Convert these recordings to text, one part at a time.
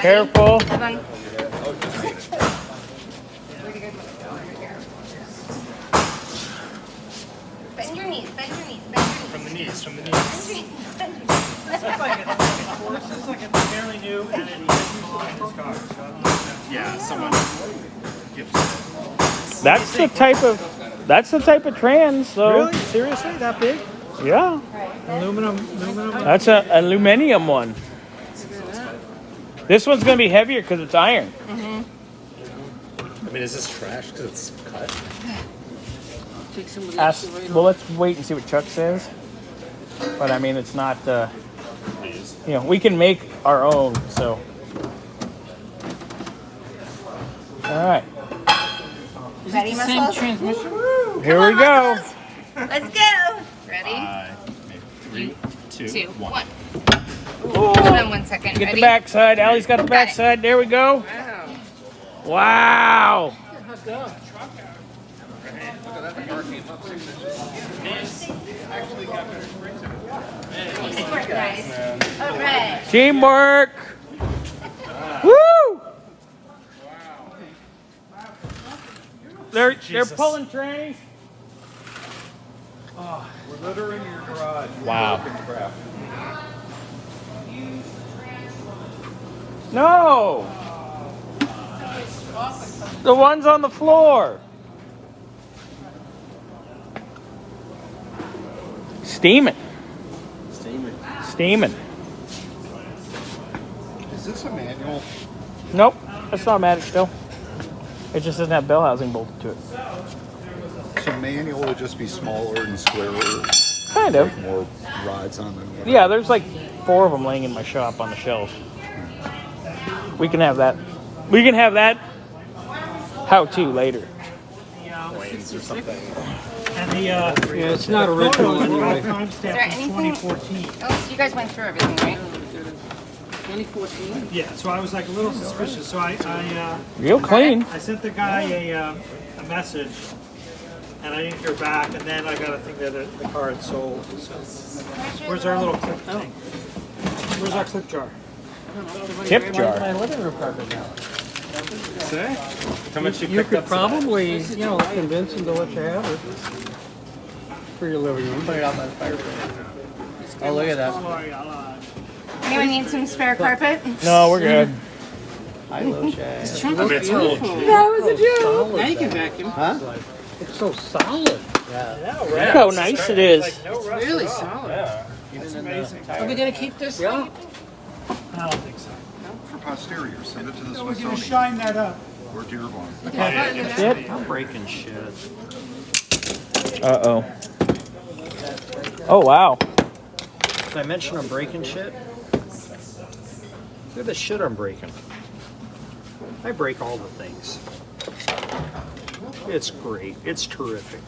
Careful. Bend your knees, bend your knees, bend your knees. From the knees, from the knees. It's like it's fairly new and it's usually in his car. Yeah, someone gifted it. That's the type of trans. So Really? Seriously? That big? yeah, Aluminum. that's an aluminum one. This one's gonna be heavier because it's iron. I mean, is this trash because it's cut? Take some of the extra weight Well, let's wait and see what Chuck says. But I mean, it's not. We can make our own. So, all right, Ready, Same muscles? transmission. here we go. Let's go. Ready? Maybe 3, 2, 1. Hold on 1 second. Get Ready? the backside. Allie's got the Got it. backside. There we go. Wow. Teamwork, guys. All right. Teamwork. Woo! They're pulling trains. We're littering your garage. Wow. No. The ones on the floor. Steaming. Steaming. Is this a manual? Nope, that's not automatic still. It just doesn't have bell housing bolted to it. So manual would just be smaller and squarer, Kind of. more rods on them. Yeah, there's like 4 of them laying in my shop on the shelf. We can have that. We can have that how-to later. Blades or something. And the Yeah, it's not original anyway. timestamp Is there is anything- 2014. Oh, so you guys went through everything, right? 2014. Yeah, so I was like a little suspicious. So I Real clean. sent the guy a message, and I didn't hear back. And then I got a thing that the car had sold. So where's our little clip thing? Where's our clip jar? Tip jar. My living room carpet now. How much you You picked could up probably, convince them to let you have it for your living room. Put it on the fire. Oh, look at that. Anyone need some spare carpet? No, we're good. Hi, Lo Shay. This trunk I mean, is it's a little beautiful. cheap. That was a joke. Now you can vacuum. Huh? It's so solid. Look how nice it is. Really solid. That's amazing. Are we gonna keep this? I don't think so. For posterior, send it to the So we're gonna Smithsonian shine that up. or Dearborn. Shit. I'm breaking shit. Uh-oh. Oh, wow. Did I mention I'm breaking shit? Look at the shit I'm breaking. I break all the things. It's great. It's terrific.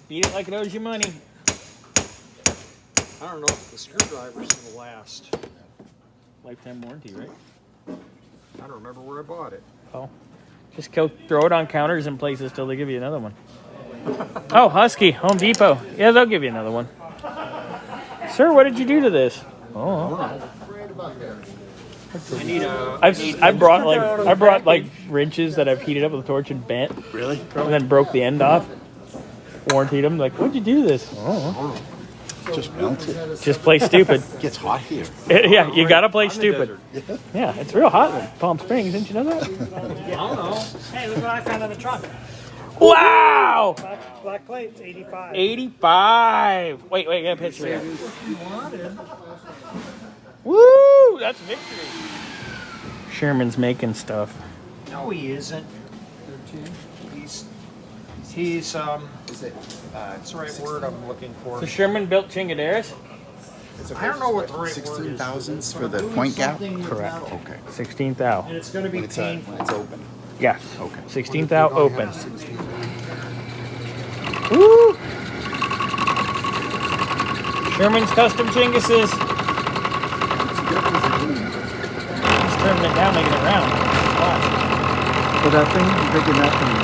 Beat it like it owes you money. I don't know if the screwdriver's gonna last. Lifetime warranty, right? I don't remember where I bought it. Oh. Just go throw it on counters in places till they give you another one. Oh, Husky, Home Depot. Yeah, they'll give you another one. Sir, what did you do to this? Oh. I need a. I brought like wrenches that I've heated up with a torch and bent. Really? And then broke the end off. Warrantied them. Like, what'd you do to this? Oh. Just melt it. Just play stupid. Gets hot here. Yeah, you gotta play stupid. Yeah, it's real hot in Palm Springs. Didn't you know that? I don't know. Hey, look what I found in the trunk. Wow! Black plates, 85. 85. Wait, I got a picture here. Woo! That's victory. Sherman's making stuff. No, he isn't. He's it's the right word I'm looking for. So Sherman built Chingaderas? I don't know what the right word is. 16,000s for the point gap? Correct. Okay. 16th thou. And it's gonna be When it's open. Yes. Okay. 16th thou open. Woo! Sherman's custom Chinguses. He's turning it down, making it round. Wow. For that thing, you're picking that thing.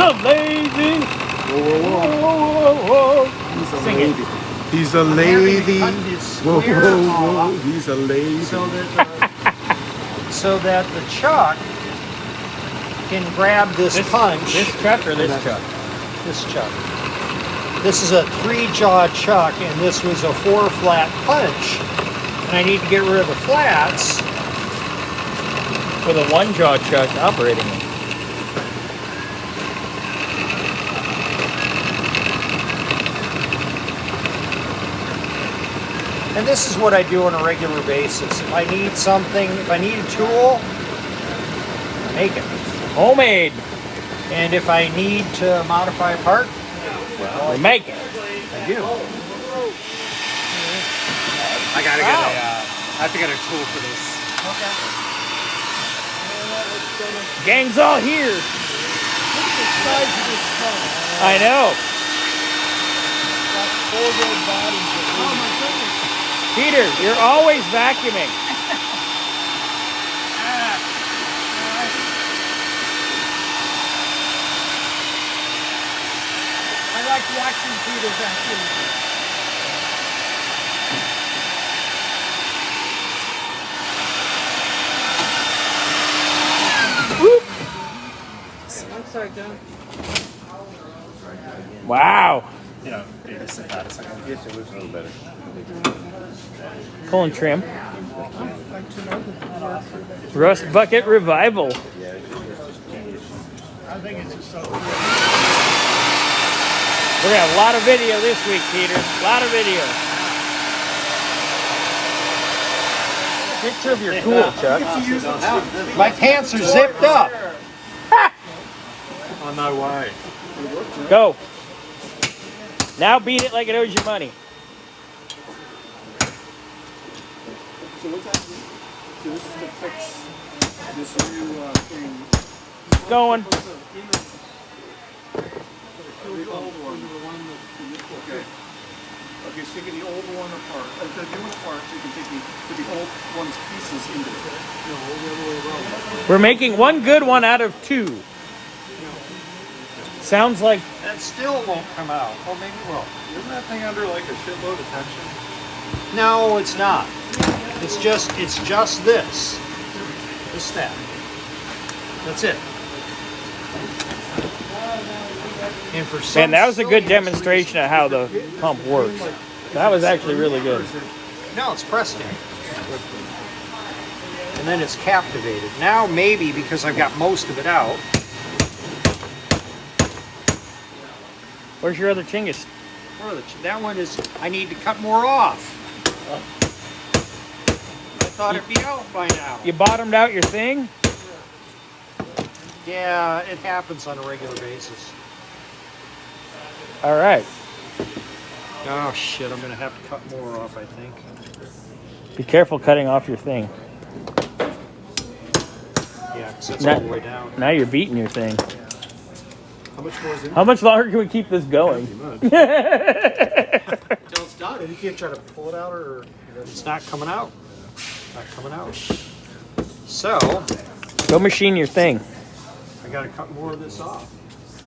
a lazy. Whoa, whoa, whoa. Whoa, whoa, whoa. He's a Sing lady. it. He's a I'm having to lady. cut this Whoa, square whoa, off whoa. He's a lady. so that the chuck can grab this punch. This chuck or this chuck? This chuck. This is a 3-jaw chuck, and this was a 4-flat punch. And I need to get rid of the flats. With a 1-jaw chuck operating it. And this is what I do on a regular basis. If I need something, if I need a tool, I make it. Homemade. And if I need to modify a part, We make it. I do. I gotta get a. I have to get a tool for this. Gang's all here. I know. Peter, you're always vacuuming. I like watching Peter vacuum. Upside down. Wow. You know, you just sit that a second. Yes, it was a little better. Pulling trim. Rust Bucket Revival. I think it's just so. We're gonna have a lot of video this week, Peter. A lot of video. Picture of your tool, Chuck. My pants are zipped up. On my way. Go. Now beat it like it owes you money. So what's that? So this is to fix this new thing. Going. Okay. Okay, so taking the old one apart. The new one apart, so you can take the old one's pieces into it. No, the other way around. We're making one good one out of 2. Sounds like That still won't come out. Or maybe it will. Isn't that thing under like a shitload of tension? No, it's not. It's just this. Just that. That's it. And for some Man, that was a good silly demonstration of how the pump works. That was actually really good. reason- No, it's pressed in. And then it's captivated. Now maybe because I've got most of it out. Where's your other chingus? That one is, I need to cut more off. I thought it'd be out by now. You bottomed out your thing? Yeah, it happens on a regular basis. All right. Oh shit, I'm gonna have to cut more off, I think. Be careful cutting off your thing. Yeah, because that's Now- all the way down. Now you're beating your thing. How much more is in How much longer can we keep this going? Until it's done. You can't try to pull it out or... It's not coming out. Not coming out. So, Go machine your thing. I gotta cut more of this off.